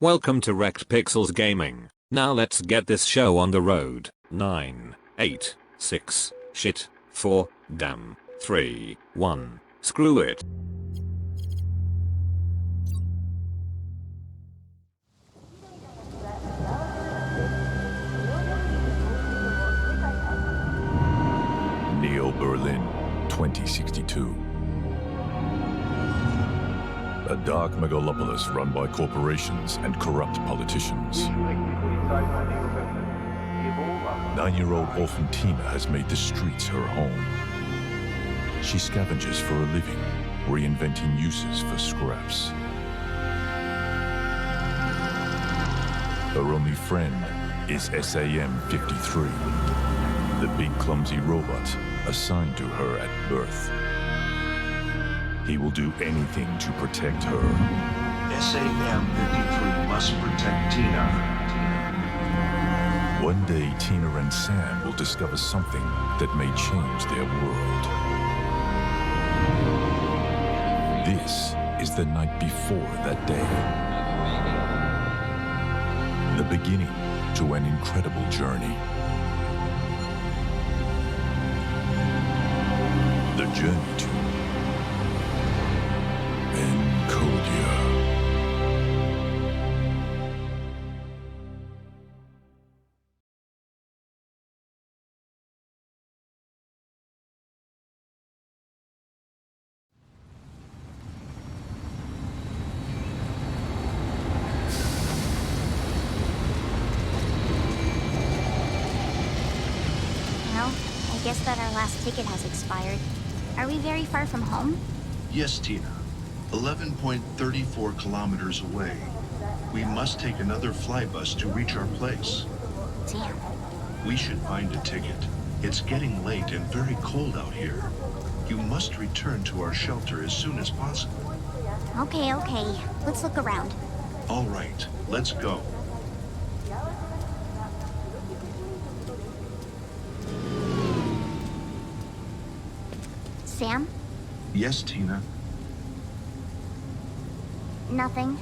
Welcome to Wrecked Pixels Gaming. Now let's get this show on the road. 9, 8, 6, shit, 4, damn, 3, 1, screw it. Neo Berlin, 2062. A dark megalopolis run by corporations and corrupt politicians. 9-year-old orphan Tina has made the streets her home. She scavenges for a living, reinventing uses for scraps. Her only friend is SAM-53, the big clumsy robot assigned to her at birth. He will do anything to protect her. SAM-53 must protect Tina. One day, Tina and Sam will discover something that may change their world. This is the night before that day. The beginning to an incredible journey. The journey to Encodya. Well, I guess that our last ticket has expired. Are we very far from home? Yes, Tina. 11.34 kilometers away. We must take another flybus to reach our place. Damn. We should find a ticket. It's getting late and very cold out here. You must return to our shelter as soon as possible. Okay. Let's look around. All right, let's go. Sam? Yes, Tina. Nothing.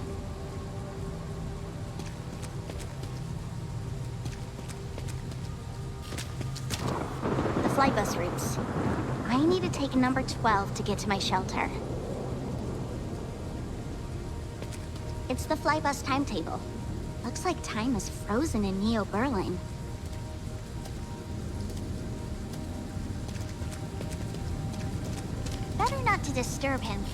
The flybus routes. I need to take number 12 to get to my shelter. It's the flybus timetable. Looks like time is frozen in Neo Berlin. Better not to disturb him.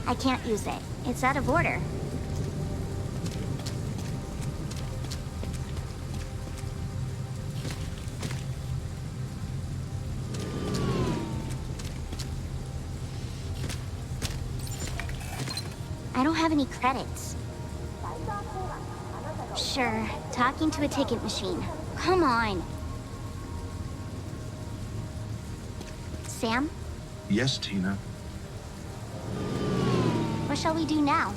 I can't use it. It's out of order. I don't have any credits. Sure, talking to a ticket machine. Come on. Sam? Yes, Tina. What shall we do now?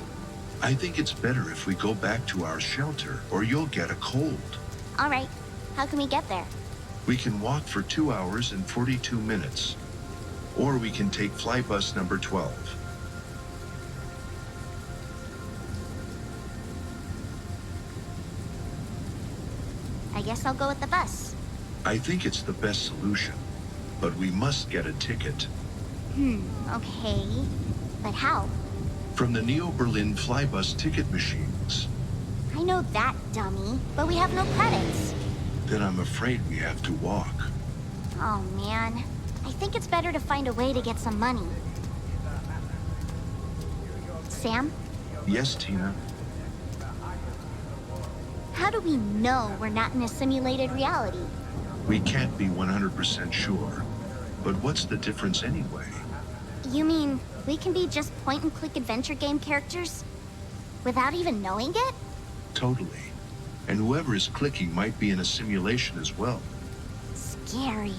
I think it's better if we go back to our shelter, or you'll get a cold. All right. How can we get there? We can walk for 2 hours and 42 minutes. Or we can take flybus number 12. I guess I'll go with the bus. I think it's the best solution, but we must get a ticket. Okay. But how? From the Neo Berlin flybus ticket machines. I know that, dummy, but we have no credits. Then I'm afraid we have to walk. Oh, man. I think it's better to find a way to get some money. Sam? Yes, Tina. How do we know we're not in a simulated reality? We can't be 100% sure. But what's the difference anyway? You mean we can be just point-and-click adventure game characters? Without even knowing it? Totally. And whoever is clicking might be in a simulation as well. Scary.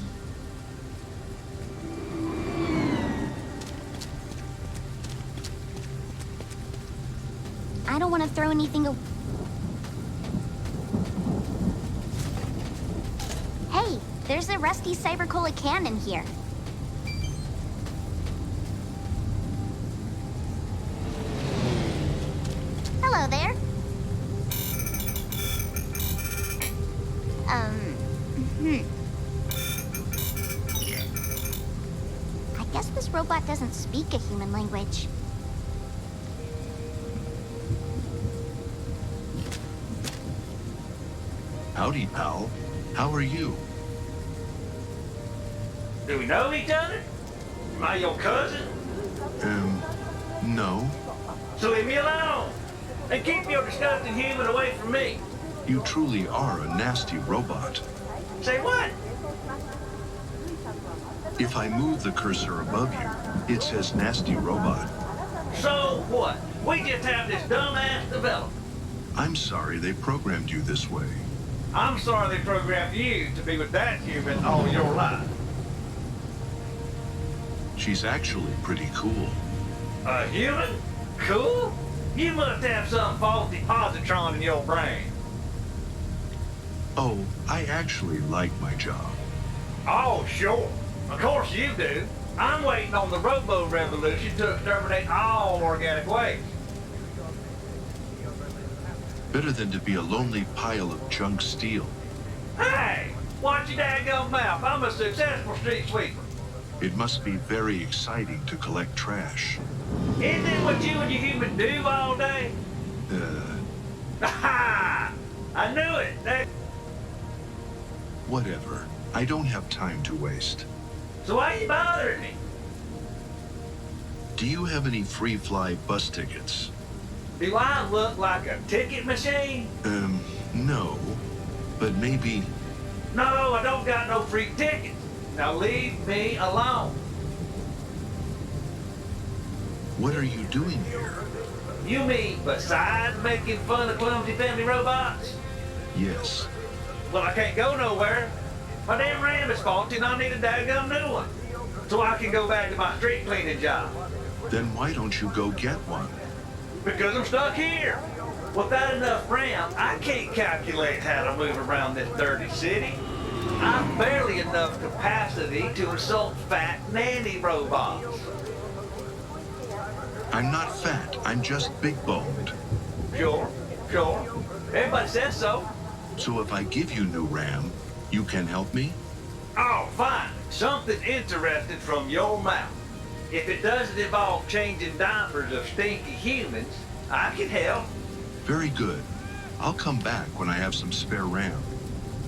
I don't want to throw anything away. Hey, there's a rusty cybercola cannon here. Hello there. I guess this robot doesn't speak a human language. Howdy, pal. How are you? Do we know each other? Am I your cousin? No. So leave me alone. And keep your disgusting human away from me. You truly are a nasty robot. Say what? If I move the cursor above you, it says nasty robot. So what? We just have this dumbass developer. I'm sorry they programmed you this way. I'm sorry they programmed you to be with that human all your life. She's actually pretty cool. A human? Cool? You must have some faulty positron in your brain. Oh, I actually like my job. Oh, sure. Of course you do. I'm waiting on the robo-revolution to exterminate all organic waste. Better than to be a lonely pile of junk steel. Hey! Watch your daggone mouth. I'm a successful street sweeper. It must be very exciting to collect trash. Isn't it what you and your human do all day? Ha! I knew it. Whatever. I don't have time to waste. So why you bothering me? Do you have any free fly bus tickets? Do I look like a ticket machine? No. But maybe... No, I don't got no free tickets. Now leave me alone. What are you doing here? You mean besides making fun of clumsy family robots? Yes. Well, I can't go nowhere. My damn ram is faulty and I need a daggum new one. So I can go back to my street cleaning job. Then why don't you go get one? Because I'm stuck here. Without enough RAM, I can't calculate how to move around this dirty city. I've barely enough capacity to insult fat nanny robots. I'm not fat. I'm just big-boned. Sure. Everybody says so. So if I give you new RAM, you can help me? Oh, fine. Something interesting from your mouth. If it doesn't involve changing diapers of stinky humans, I can help. Very good. I'll come back when I have some spare RAM.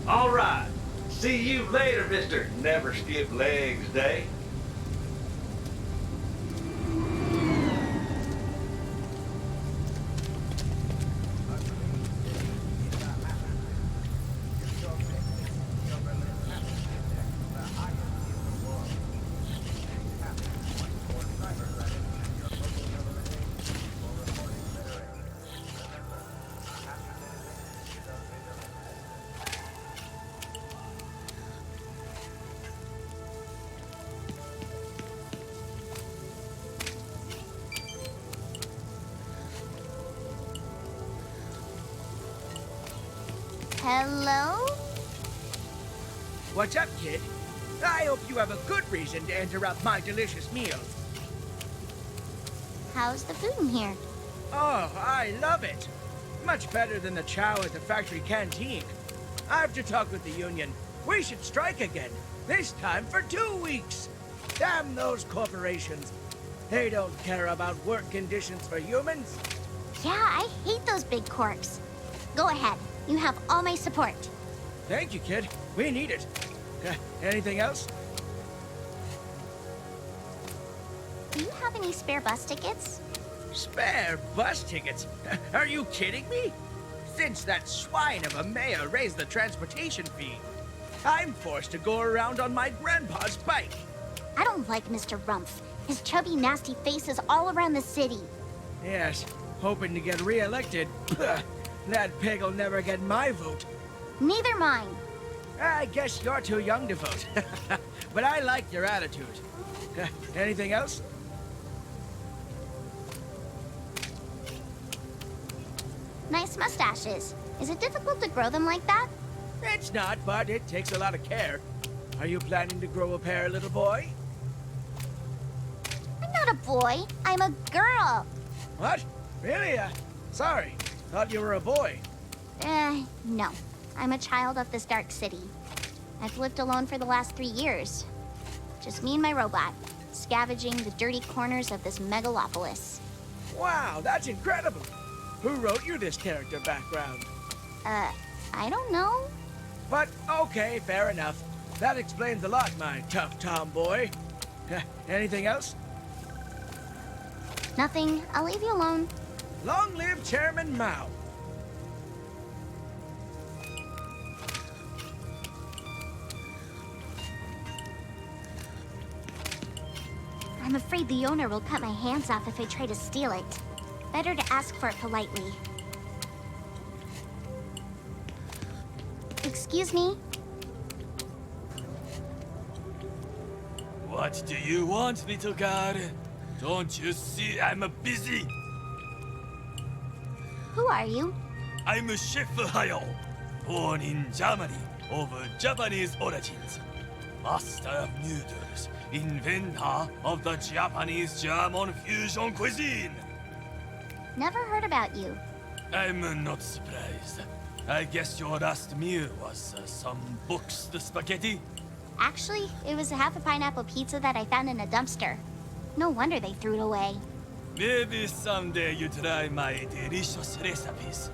All right. See you later, Mr. Never Skip Legs Day. Hello? What's up, kid? I hope you have a good reason to interrupt my delicious meals. How's the food in here? Oh, I love it. Much better than the chow at the factory canteen. I have to talk with the union. We should strike again. This time for 2 weeks. Damn those corporations. They don't care about work conditions for humans. Yeah, I hate those big corks. Go ahead. You have all my support. Thank you, kid. We need it. Anything else? Do you have any spare bus tickets? Spare bus tickets? Are you kidding me? Since that swine of a mayor raised the transportation fee, I'm forced to go around on my grandpa's bike. I don't like Mr. Rumpf. His chubby, nasty face is all around the city. Yes, hoping to get re-elected. That pig'll never get my vote. Neither mine. I guess you're too young to vote. But I like your attitude. Anything else? Nice mustaches. Is it difficult to grow them like that? It's not, but it takes a lot of care. Are you planning to grow a pair, little boy? I'm not a boy. I'm a girl. What? Really? Sorry. Thought you were a boy. No. I'm a child of this dark city. I've lived alone for the last 3 years. Just me and my robot, scavenging the dirty corners of this megalopolis. Wow, that's incredible. Who wrote you this character background? I don't know. But, okay, fair enough. That explains a lot, my tough tomboy. Anything else? Nothing. I'll leave you alone. Long live Chairman Mao. I'm afraid the owner will cut my hands off if I try to steal it. Better to ask for it politely. Excuse me? What do you want, little guy? Don't you see I'm busy? Who are you? I'm Chef Hayo, born in Germany, of Japanese origins. Master of noodles, inventor of the Japanese-German fusion cuisine. Never heard about you. I'm not surprised. I guess your last meal was some boxed spaghetti? Actually, it was half a pineapple pizza that I found in a dumpster. No wonder they threw it away. Maybe someday you try my delicious recipes,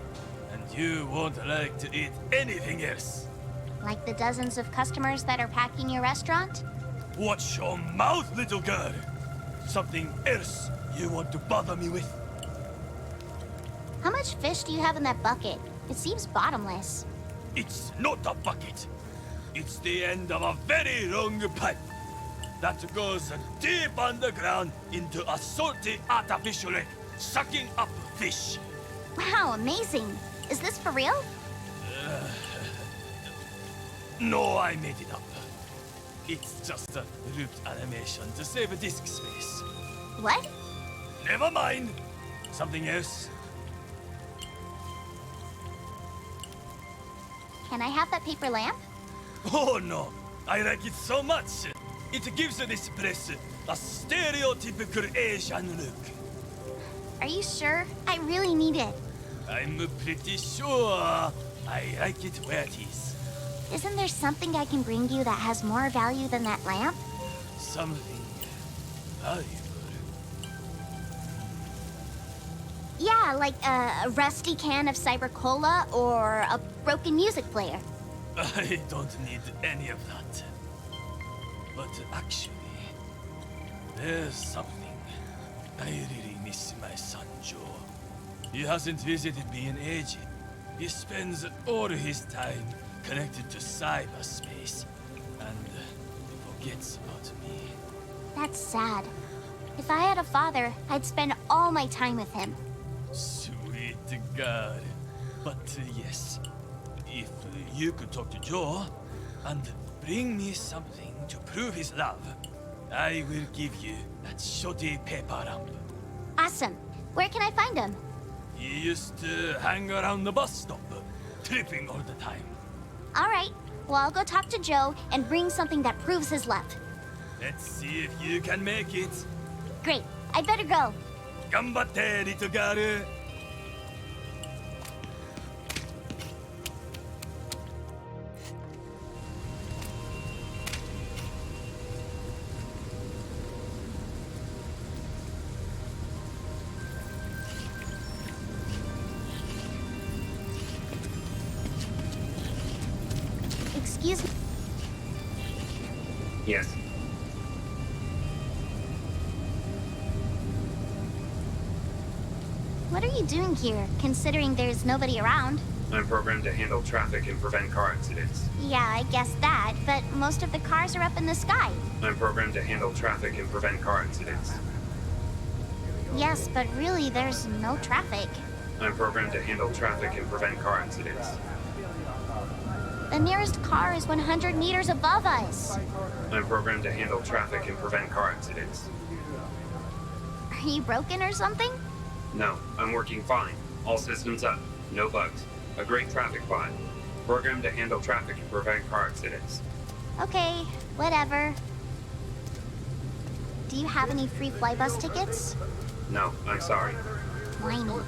and you won't like to eat anything else. Like the dozens of customers that are packing your restaurant? Watch your mouth, little girl! Something else you want to bother me with? How much fish do you have in that bucket? It seems bottomless. It's not a bucket. It's the end of a very long pipe that goes deep underground into a salty artificial lake, sucking up fish. Wow, amazing. Is this for real? No, I made it up. It's just a root animation to save disk space. What? Never mind. Something else. Can I have that paper lamp? Oh no, I like it so much. It gives this place a stereotypical Asian look. Are you sure? I really need it. I'm pretty sure I like it where it is. Isn't there something I can bring you that has more value than that lamp? Something valuable. Yeah, like a rusty can of cyber cola or a broken music player. I don't need any of that. But actually, there's something. I really miss my son Joe. He hasn't visited me in ages. He spends all his time connected to cyberspace and forgets about me. That's sad. If I had a father, I'd spend all my time with him. Sweet God. But yes, if you could talk to Joe and bring me something to prove his love, I will give you that shoddy paper lamp. Awesome. Where can I find him? He used to hang around the bus stop, tripping all the time. All right. Well, I'll go talk to Joe and bring something that proves his love. Let's see if you can make it. Great. I better go. Gambatte, little girl. Excuse me. Yes. What are you doing here, considering there's nobody around? I'm programmed to handle traffic and prevent car accidents. Yeah, I guess that, but most of the cars are up in the sky. I'm programmed to handle traffic and prevent car accidents. Yes, but really, there's no traffic. I'm programmed to handle traffic and prevent car accidents. The nearest car is 100 meters above us. I'm programmed to handle traffic and prevent car accidents. Are you broken or something? No, I'm working fine. All systems up. No bugs. A great traffic bot. Programmed to handle traffic and prevent car accidents. Okay, whatever. Do you have any free flybus tickets? No, I'm sorry. Whiny.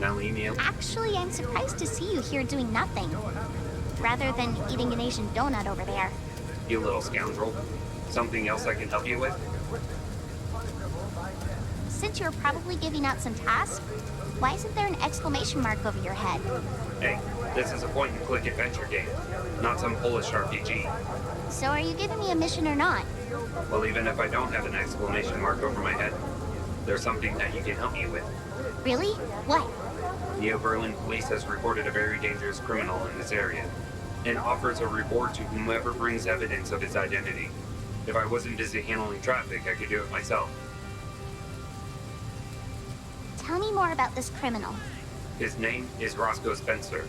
Now leave me alone. Actually, I'm surprised to see you here doing nothing, rather than eating an Asian donut over there. You little scoundrel. Something else I can help you with? Since you're probably giving out some tasks, why isn't there an exclamation mark over your head? Hey, this is a point-and-click adventure game, not some Polish RPG. So are you giving me a mission or not? Well, even if I don't have an exclamation mark over my head, there's something that you can help me with. Really? What? Neo Berlin Police has reported a very dangerous criminal in this area, and offers a reward to whomever brings evidence of his identity. If I wasn't busy handling traffic, I could do it myself. Tell me more about this criminal. His name is Roscoe Spencer.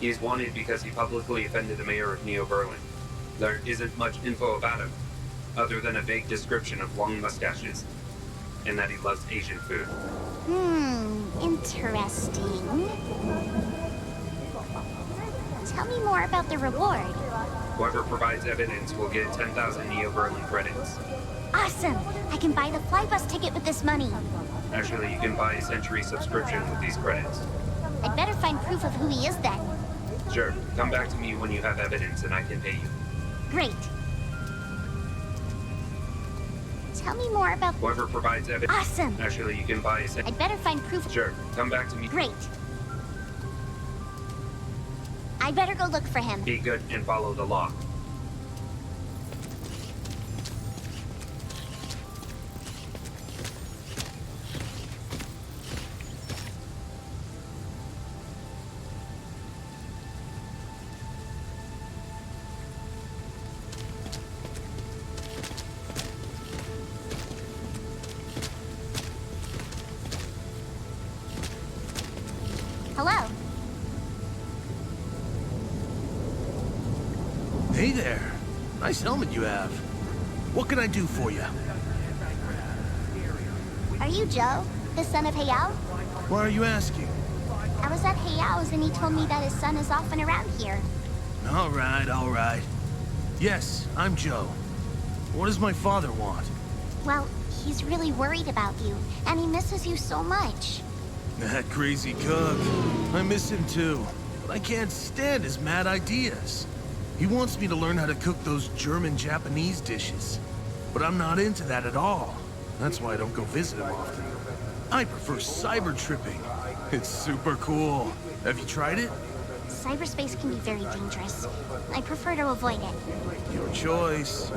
He is wanted because he publicly offended the mayor of Neo Berlin. There isn't much info about him, other than a vague description of long mustaches, and that he loves Asian food. Interesting. Tell me more about the reward. Whoever provides evidence will get 10,000 Neo Berlin credits. Awesome! I can buy the flybus ticket with this money. Actually, you can buy a century subscription with these credits. I'd better find proof of who he is then. Sure, come back to me when you have evidence and I can pay you. Great. Tell me more about... Whoever provides evidence... Awesome! Actually, you can buy a... I'd better find proof... Sure, come back to me. Great. I better go look for him. Be good and follow the law. Hello. Hey there. Nice helmet you have. What can I do for you? Are you Joe, the son of Hayao? Why are you asking? I was at Hayao's and he told me that his son is off and around here. All right. Yes, I'm Joe. What does my father want? Well, he's really worried about you, and he misses you so much. That crazy cook. I miss him too, but I can't stand his mad ideas. He wants me to learn how to cook those German-Japanese dishes, but I'm not into that at all. That's why I don't go visit him often. I prefer cyber tripping. It's super cool. Have you tried it? Cyberspace can be very dangerous. I prefer to avoid it. Your choice.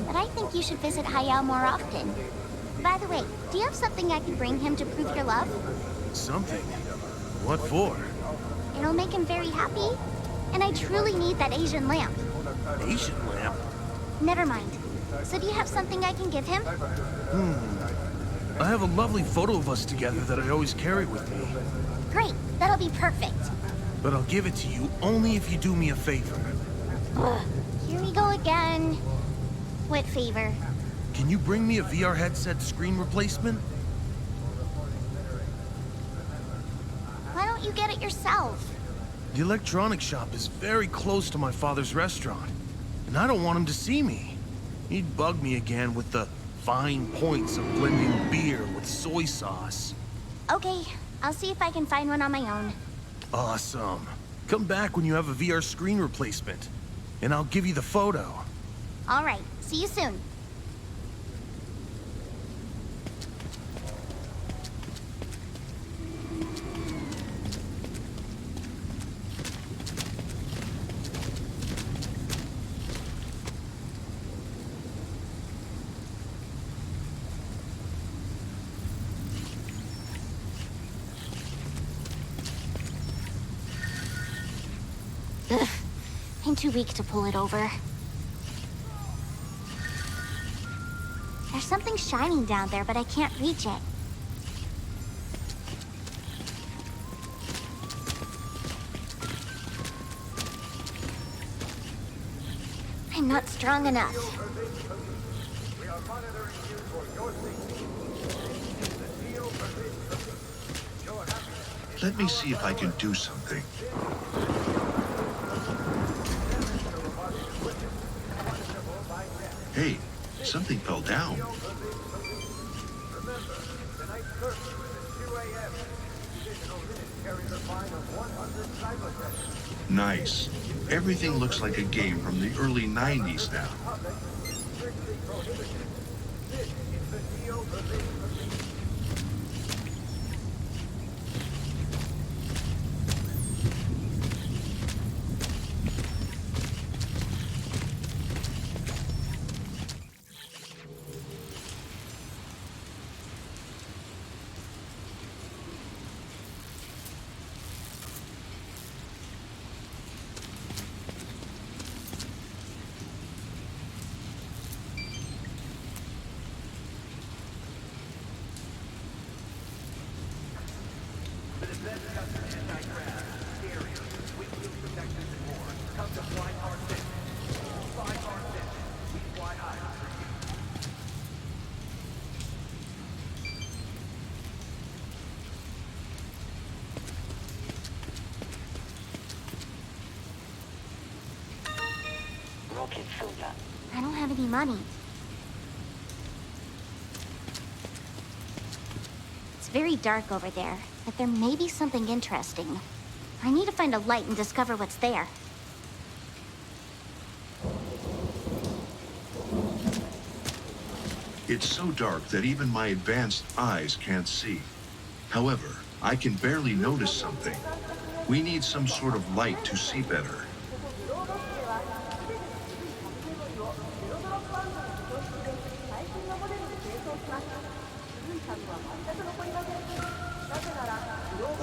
But I think you should visit Hayao more often. By the way, do you have something I can bring him to prove your love? Something? What for? It'll make him very happy. And I truly need that Asian lamp. Asian lamp? Never mind. So do you have something I can give him? I have a lovely photo of us together that I always carry with me. Great. That'll be perfect. But I'll give it to you only if you do me a favor. Ugh. Here we go again. What favor? Can you bring me a VR headset screen replacement? Why don't you get it yourself? The electronics shop is very close to my father's restaurant, and I don't want him to see me. He'd bug me again with the fine points of blending beer with soy sauce. Okay, I'll see if I can find one on my own. Awesome. Come back when you have a VR screen replacement, and I'll give you the photo. All right, see you soon. Ugh, I'm too weak to pull it over. There's something shining down there, but I can't reach it. I'm not strong enough. Let me see if I can do something. Hey, something fell down. Nice. Everything looks like a game from the early 90s now. I don't have any money. It's very dark over there, but there may be something interesting. I need to find a light and discover what's there. It's so dark that even my advanced eyes can't see. However, I can barely notice something. We need some sort of light to see better.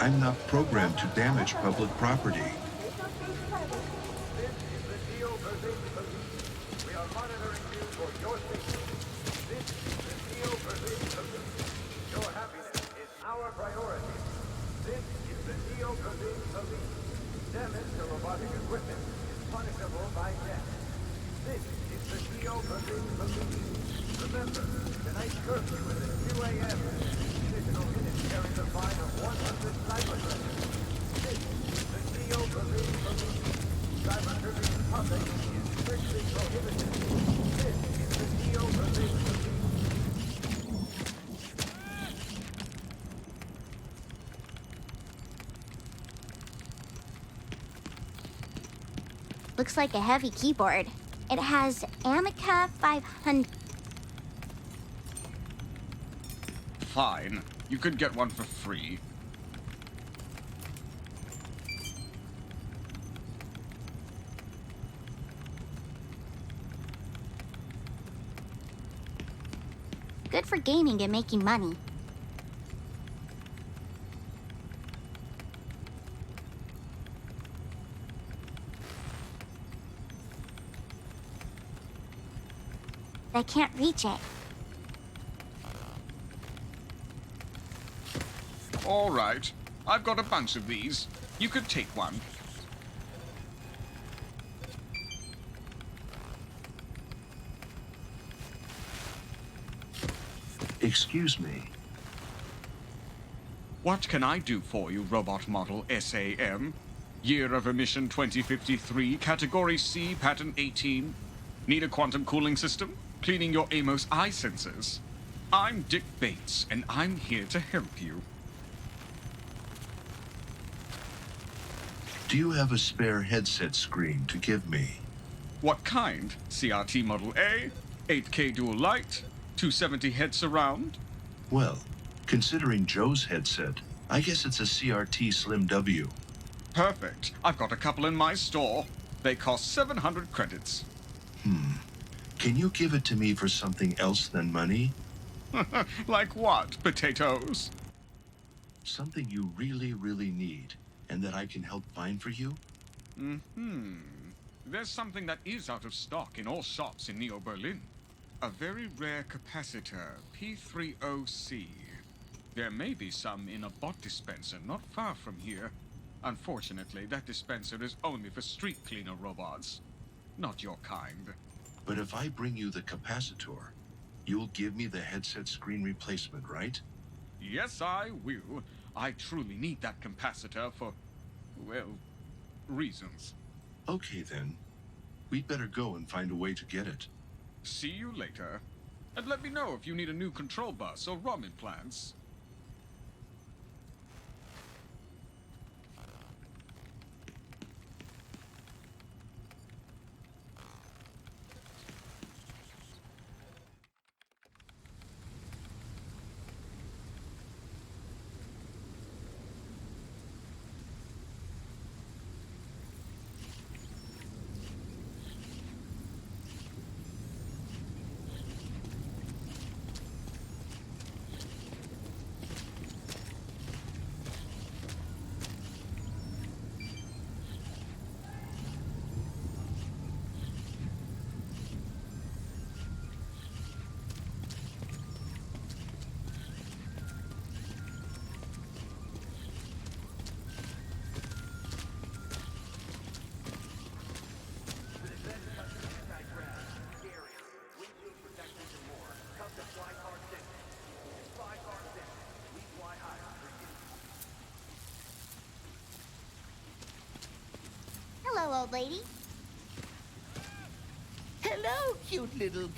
I'm not programmed to damage public property. Looks like a heavy keyboard. It has Amica 500. Fine. You could get one for free. Good for gaming and making money. I can't reach it. All right. I've got a bunch of these. You could take one. Excuse me. What can I do for you, robot model SAM? Year of emission 2053, category C, pattern 18. Need a quantum cooling system? Cleaning your Amos eye sensors. I'm Dick Bates, and I'm here to help you. Do you have a spare headset screen to give me? What kind? CRT Model A? 8K dual light? 270 head surround? Well, considering Joe's headset, I guess it's a CRT Slim W. Perfect. I've got a couple in my store. They cost 700 credits. Can you give it to me for something else than money? Like what? Potatoes? Something you really, really need, and that I can help find for you? There's something that is out of stock in all shops in Neo-Berlin. A very rare capacitor, P30C. There may be some in a bot dispenser not far from here. Unfortunately, that dispenser is only for street cleaner robots. Not your kind. But if I bring you the capacitor, you'll give me the headset screen replacement, right? Yes, I will. I truly need that capacitor for, well, reasons. Okay, then. We'd better go and find a way to get it. See you later. And let me know if you need a new control bus or ROM implants. old lady. Hello, cute little...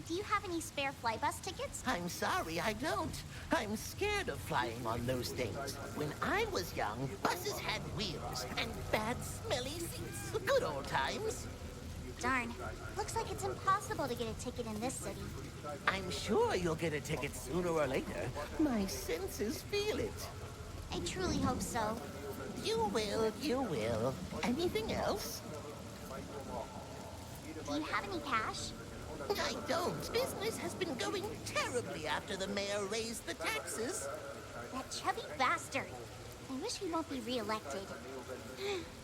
Do you have any spare flybus tickets? I'm sorry, I don't. I'm scared of flying on those things. When I was young, buses had wheels and bad, smelly seats. Good old times. Darn. Looks like it's impossible to get a ticket in this city. I'm sure you'll get a ticket sooner or later. My senses feel it. I truly hope so. You will, you will. Anything else? Do you have any cash? I don't. Business has been going terribly after the mayor raised the taxes. That chubby bastard. I wish he won't be reelected.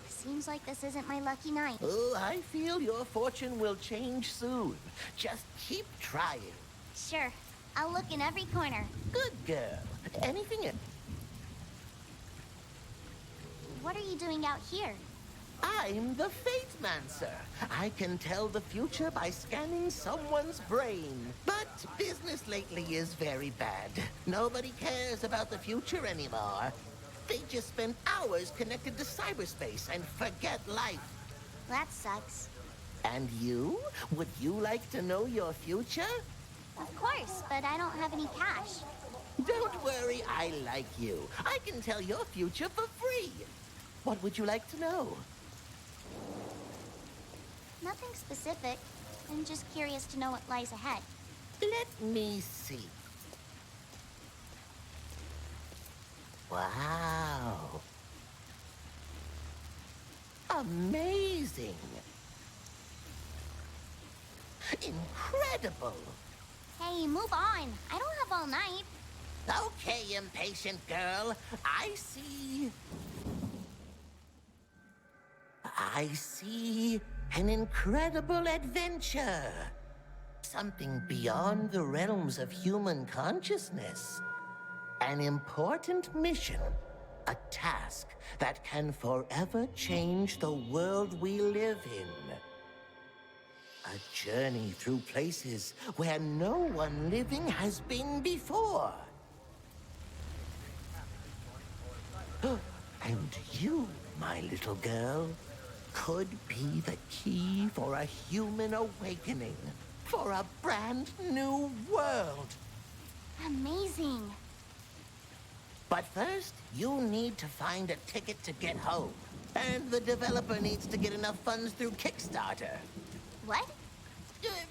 Seems like this isn't my lucky night. Oh, I feel your fortune will change soon. Just keep trying. Sure. I'll look in every corner. Good girl. Anything else? What are you doing out here? I'm the Fate-Mancer. I can tell the future by scanning someone's brain. But business lately is very bad. Nobody cares about the future anymore. They just spend hours connected to cyberspace and forget life. That sucks. And you? Would you like to know your future? Of course, but I don't have any cash. Don't worry, I like you. I can tell your future for free. What would you like to know? Nothing specific. I'm just curious to know what lies ahead. Let me see. Wow. Amazing. Incredible. Hey, move on. I don't have all night. Okay, impatient girl. I see an incredible adventure. Something beyond the realms of human consciousness. An important mission. A task that can forever change the world we live in. A journey through places where no one living has been before. And you, my little girl, could be the key for a human awakening, for a brand new world. Amazing. But first, you need to find a ticket to get home. And the developer needs to get enough funds through Kickstarter. What?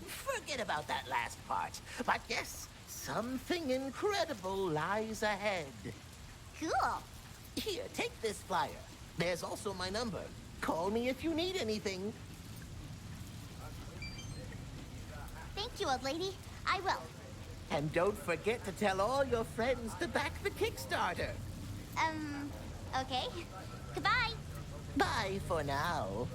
Forget about that last part. But yes, something incredible lies ahead. Cool. Here, take this flyer. There's also my number. Call me if you need anything. Thank you, old lady. I will. And don't forget to tell all your friends to back the Kickstarter. Okay. Goodbye. Bye for now.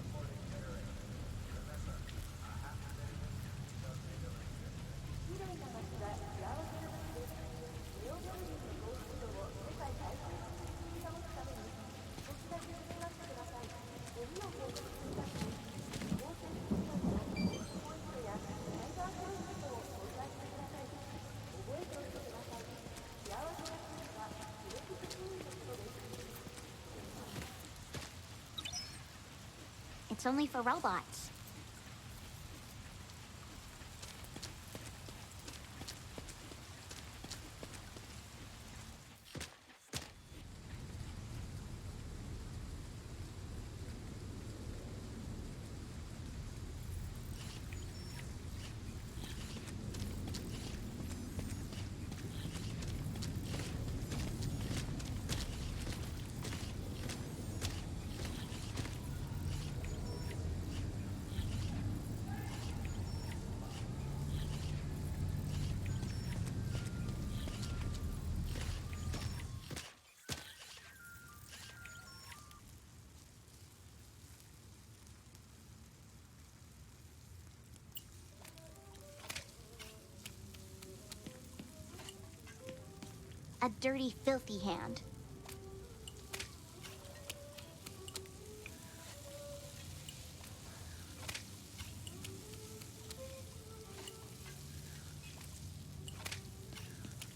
It's only for robots. A dirty, filthy hand.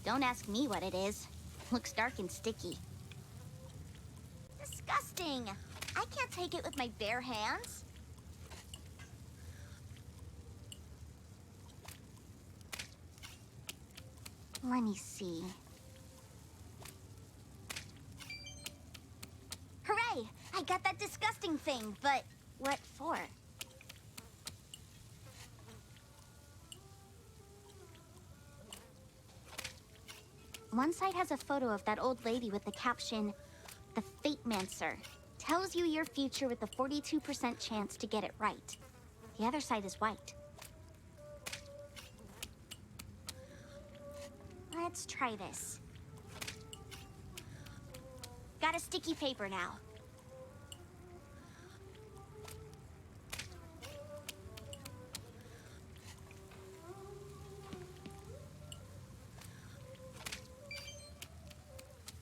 Don't ask me what it is. Looks dark and sticky. Disgusting! I can't take it with my bare hands. Let me see. Hooray! I got that disgusting thing, but what for? One side has a photo of that old lady with the caption, "The Fate Mancer. Tells you your future with a 42% chance to get it right." The other side is white. Let's try this. Got a sticky paper now.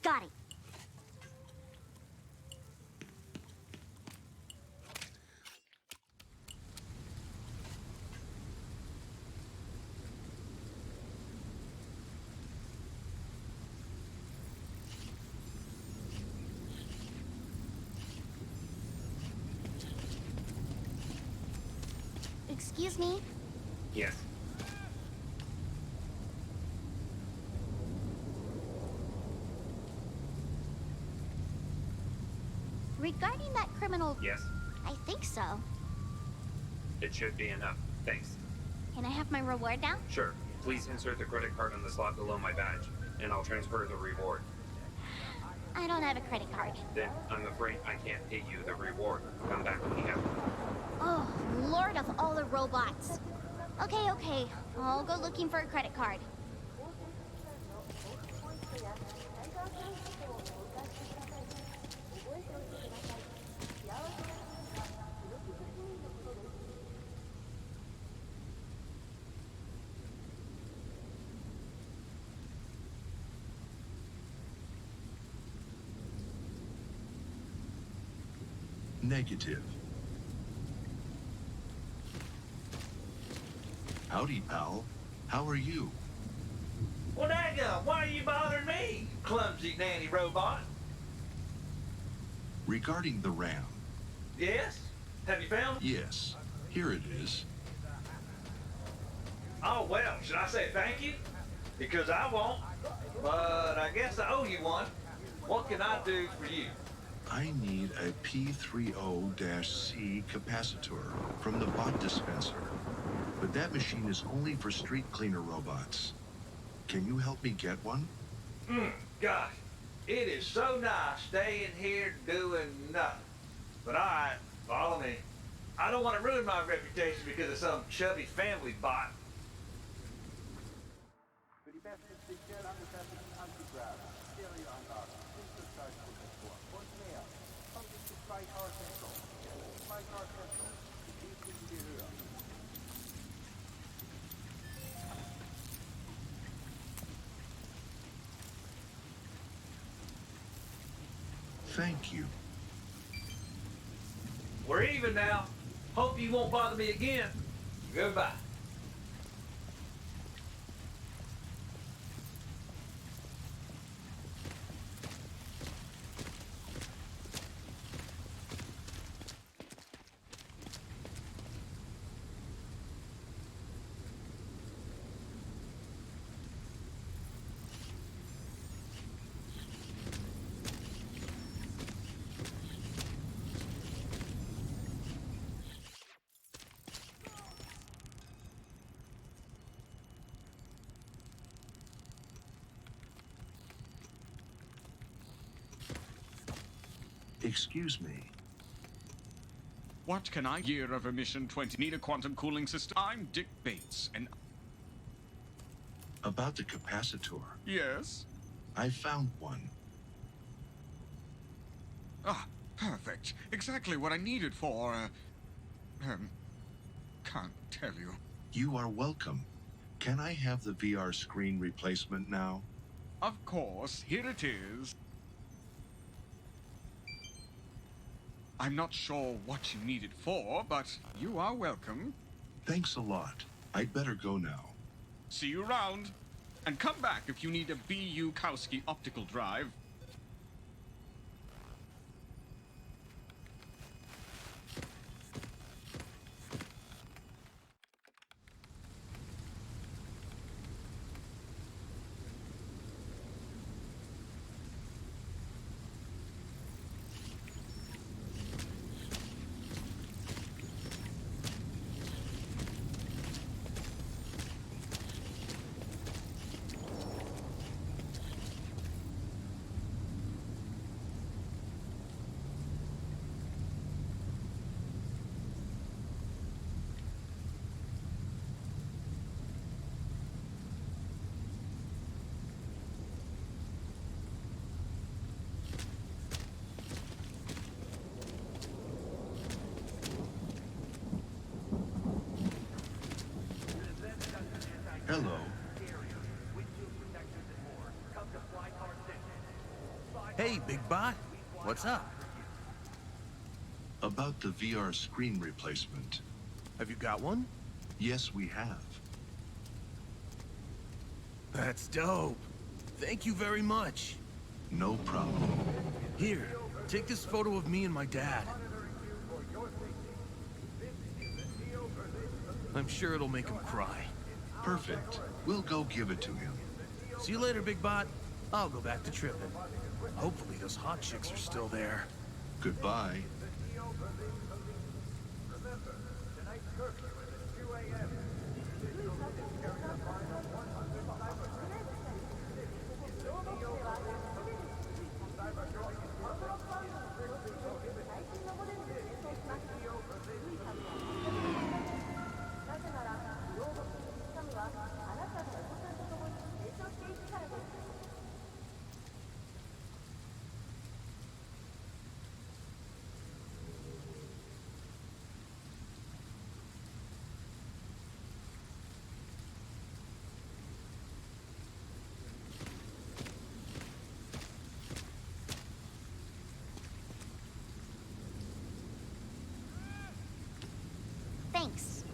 Got it. Excuse me? Yes. Regarding that criminal... Yes. I think so. It should be enough. Thanks. Can I have my reward now? Sure. Please insert the credit card on the slot below my badge, and I'll transfer the reward. I don't have a credit card. Then I'm afraid I can't pay you the reward. Come back when you have one. Oh, Lord of all the robots. Okay. I'll go looking for a credit card. Negative. Howdy, pal. How are you? Well, daggum, why are you bothering me, clumsy nanny robot? Regarding the RAM. Yes? Have you found it? Yes. Here it is. Oh, well, should I say thank you? Because I won't. But I guess I owe you one. What can I do for you? I need a P30-C capacitor from the bot dispenser. But that machine is only for street cleaner robots. Can you help me get one? Gosh, it is so nice staying here doing nothing. But all right, follow me. I don't want to ruin my reputation because of some chubby family bot. Thank you. We're even now. Hope you won't bother me again. Goodbye. Excuse me. What can I year of emission 20? Need a quantum cooling system? I'm Dick Bates, and... About the capacitor. Yes? I found one. Ah, perfect. Exactly what I needed for, can't tell you. You are welcome. Can I have the VR screen replacement now? Of course, here it is. I'm not sure what you need it for, but you are welcome. Thanks a lot. I'd better go now. See you around. And come back if you need a B.U. Kowski optical drive. Hello. Hey, Big Bot. What's up? About the VR screen replacement. Have you got one? Yes, we have. That's dope. Thank you very much. No problem. Here, take this photo of me and my dad. I'm sure it'll make him cry. Perfect. We'll go give it to him. See you later, Big Bot. I'll go back to tripping. Hopefully those hot chicks are still there. Goodbye. Thanks.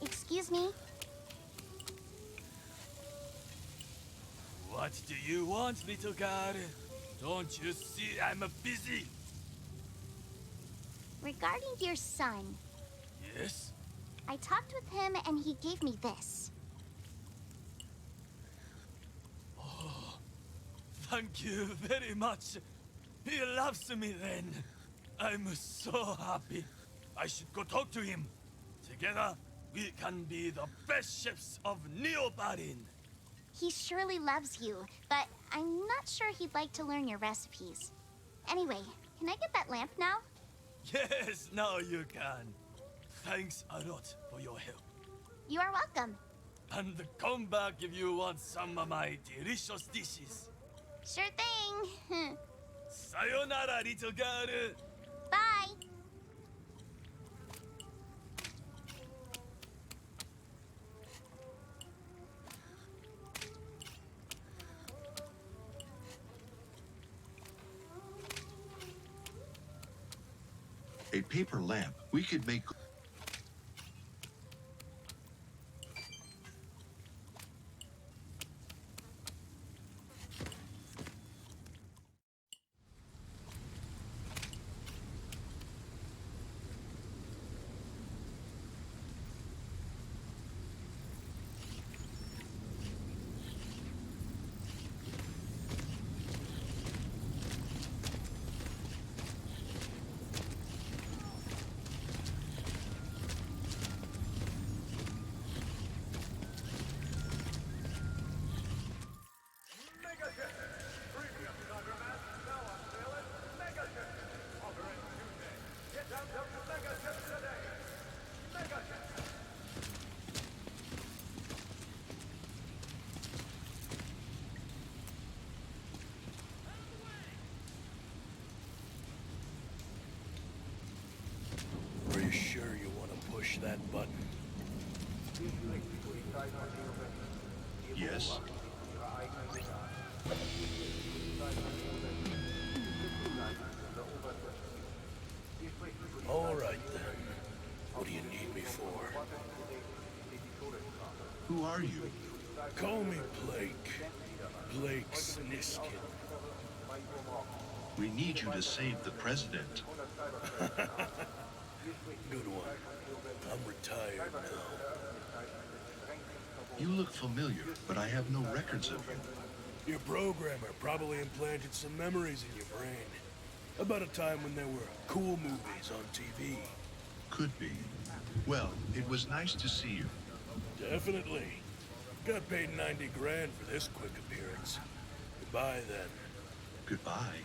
Excuse me? What do you want, little girl? Don't you see I'm busy? Regarding your son, Yes? I talked with him and he gave me this. Thank you very much. He loves me then. I'm so happy. I should go talk to him. Together, we can be the best chefs of Neobarin. He surely loves you, but I'm not sure he'd like to learn your recipes. Anyway, can I get that lamp now? Yes, now you can. Thanks a lot for your help. You are welcome. And come back if you want some of my delicious dishes. Sure thing. Sayonara, little girl. Bye. A paper lamp. We could make... Are you sure you want to push that button? Yes? All right, then. What do you need me for? Who are you? Call me Blake. Blake Sniskin. We need you to save the president. Good one. I'm retired now. You look familiar, but I have no records of you. Your programmer probably implanted some memories in your brain. About a time when there were cool movies on TV. Could be. Well, it was nice to see you. Definitely. Got paid 90 grand for this quick appearance. Goodbye, then. Goodbye.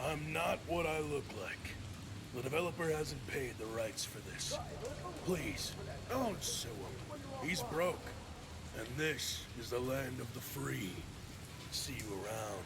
I'm not what I look like. The developer hasn't paid the rights for this. Please, don't sue him. He's broke. And this is the land of the free. See you around.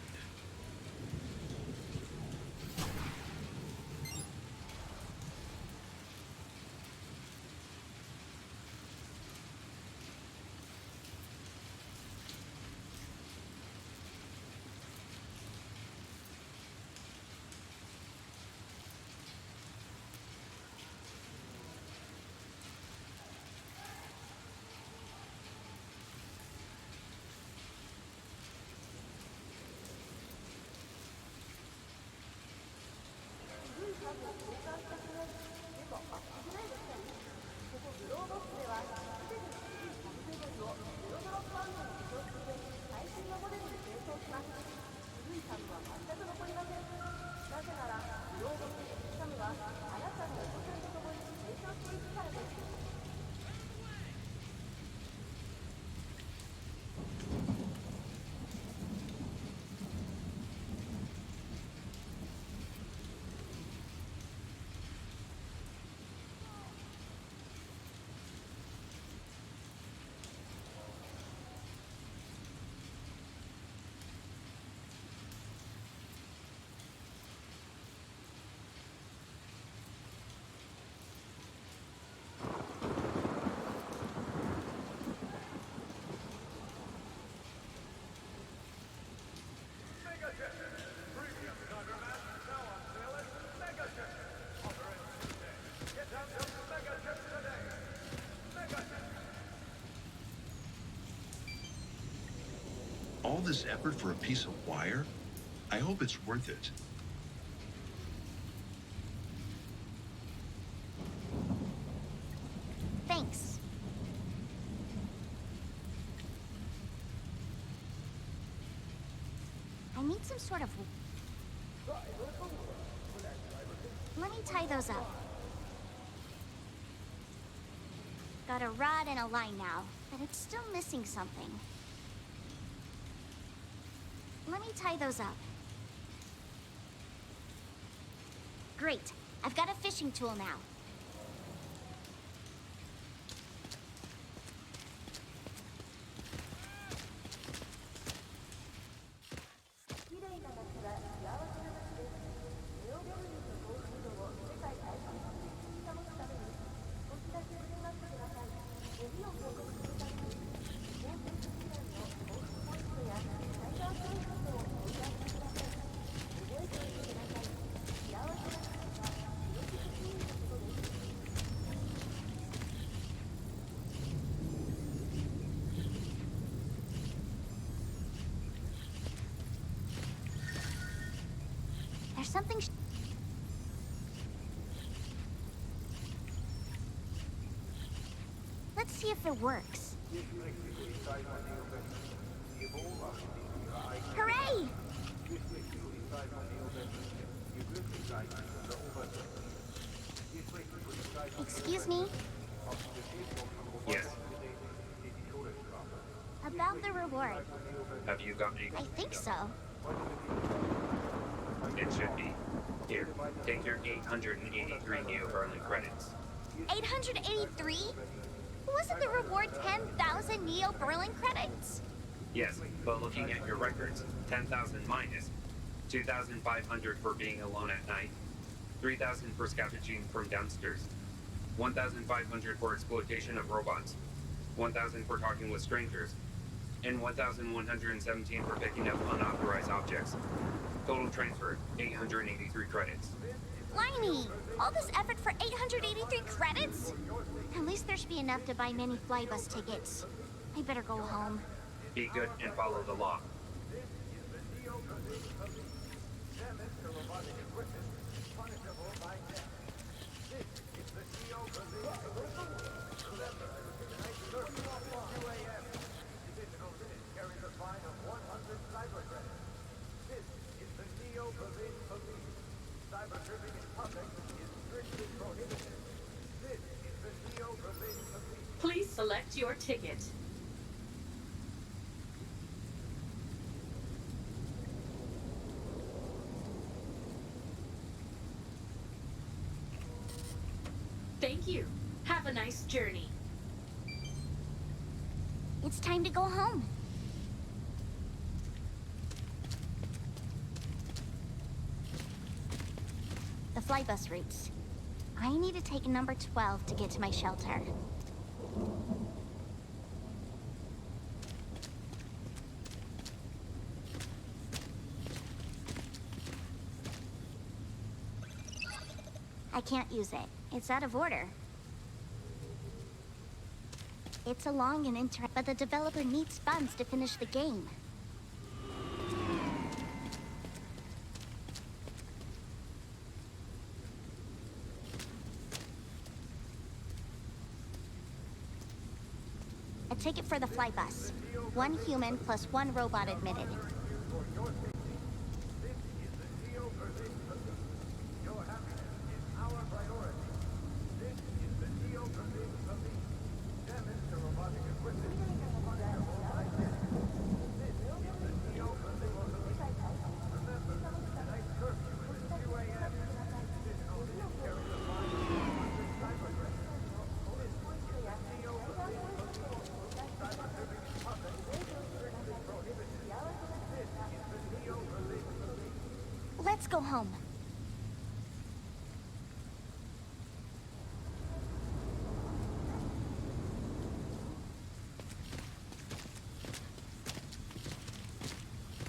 All this effort for a piece of wire? I hope it's worth it. Thanks. I need some sort of... Let me tie those up. Got a rod and a line now, but it's still missing something. Let me tie those up. Great. I've got a fishing tool now. There's something... Let's see if it works. Hooray! Excuse me? Yes. About the reward. Have you got any? I think so. It should be. Here, take your 883 Neo Berlin credits. 883? Wasn't the reward 10,000 Neo Berlin credits? Yes, but looking at your records, 10,000 minus 2,500 for being alone at night, 3,000 for scavenging from downstairs, 1,500 for exploitation of robots, 1,000 for talking with strangers, and 1,117 for picking up unauthorized objects. Total transfer, 883 credits. Blimey! All this effort for 883 credits? At least there should be enough to buy many flybus tickets. I better go home. Be good and follow the law. Please select your ticket. Thank you. Have a nice journey. It's time to go home. The flybus routes. I need to take number 12 to get to my shelter. I can't use it. It's out of order. It's a long and but the developer needs funds to finish the game. A ticket for the flybus. 1 human plus 1 robot admitted. Let's go home.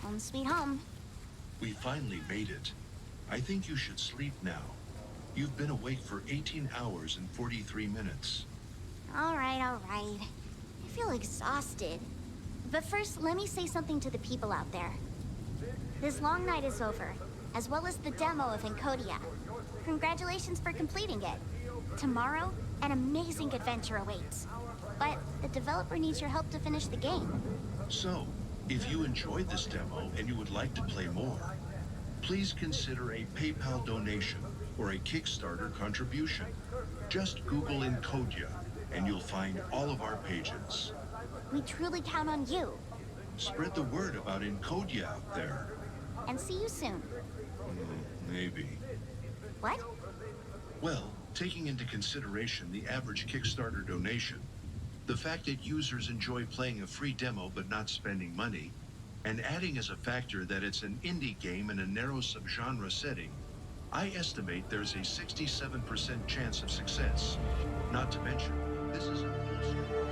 Home sweet home. We finally made it. I think you should sleep now. You've been awake for 18 hours and 43 minutes. All right, all right. I feel exhausted. But first, let me say something to the people out there. This long night is over, as well as the demo of Encodya. Congratulations for completing it. Tomorrow, an amazing adventure awaits. But the developer needs your help to finish the game. So, if you enjoyed this demo and you would like to play more, please consider a PayPal donation or a Kickstarter contribution. Just Google Encodya and you'll find all of our pages. We truly count on you. Spread the word about Encodya out there. And see you soon. Maybe. What? Well, taking into consideration the average Kickstarter donation, the fact that users enjoy playing a free demo but not spending money, and adding as a factor that it's an indie game in a narrow subgenre setting, I estimate there's a 67% chance of success. Not to mention, this is a full